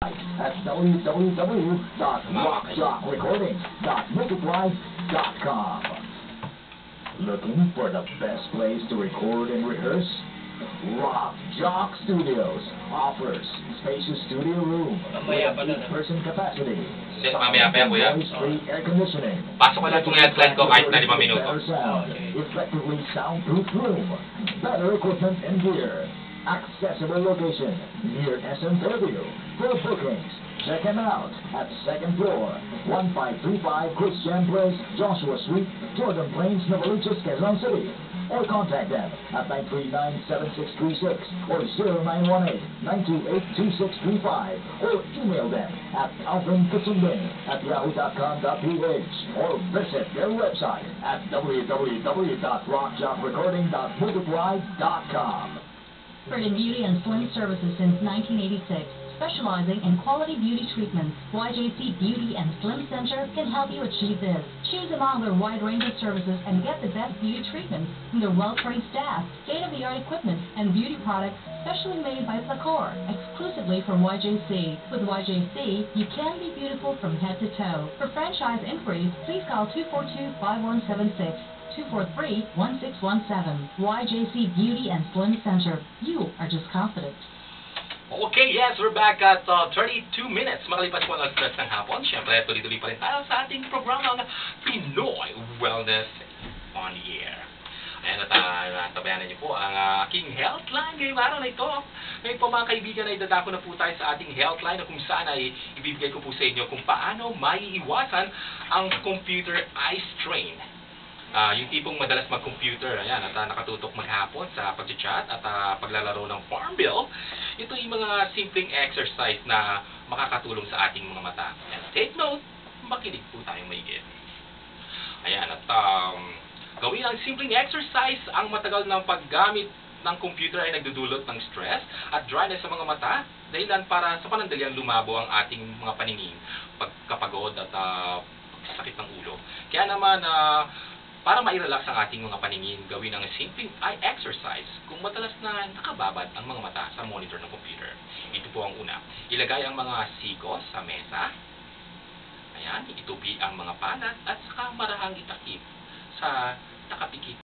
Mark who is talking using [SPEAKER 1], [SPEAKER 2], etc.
[SPEAKER 1] at www.rockjockrecording.multiply.com. Looking for the best place to record and rehearse? Rock Jock Studios offers spacious studio room with 8-person capacity, noise-free air conditioning,
[SPEAKER 2] pasok ko lang itong headline ko kahit na 5 minuto.
[SPEAKER 1] better sound, effectively soundproof room, better equipment and gear, accessible location near SM Fairview. For bookings, check them out at 2nd floor, 1535 Christian Place, Joshua Suite, Jordan Plains, Novaliches, Quezon City. Or contact them at 939-7636 or 0918-928-2635 or email them at alvinfitzenbing@yahoo.com.ph or visit their website at www.rockjockrecording.multiply.com.
[SPEAKER 3] Friggin' Beauty and Slim Services since 1986. Specializing in quality beauty treatments, YJC Beauty and Slim Center can help you achieve this. Choose among their wide range of services and get the best beauty treatments from their well-trained staff, state-of-the-art equipment, and beauty products specially made by Flacor, exclusively for YJC. With YJC, you can be beautiful from head to toe. For franchise inquiries, please call 242-5176. 243-1617. YJC Beauty and Slim Center. You are just confident.
[SPEAKER 2] Okay, yes, we're back at 32 minutes. Makalipas po ang alas ng hapon. Siyempre, tuloy-tuloy pa rin tayo sa ating programang Pinoy Wellness on the Air. Ayan, natabayanan niyo po ang aking healthline ngayong araw na ito. Ngayon po mga kaibigan, ay dadako na po tayo sa ating healthline na kung saan ay ibibigay ko po sa inyo kung paano maiiwasan ang computer eye strain. Yung tipong madalas mag-computer, ayan, at nakatutok maghapon sa pag-chat at paglalaro ng Farmville, ito yung mga simpleng exercise na makakatulong sa ating mga mata. And take note, makinig po tayong maigit. Ayan, at gawin ang simpleng exercise. Ang matagal ng paggamit ng computer ay nagdudulot ng stress at dryness sa mga mata, dahilan para sa panandalian lumabo ang ating mga paningin, pagkapagod at sakit ng ulo. Kaya naman, para ma-relax ang ating mga paningin, gawin ang simpleng eye exercise kung madalas na nakababad ang mga mata sa monitor ng computer. Ito po ang una. Ilagay ang mga sikos sa mesa. Ayan, itupi ang mga panat at saka marahang itakip sa nakapikit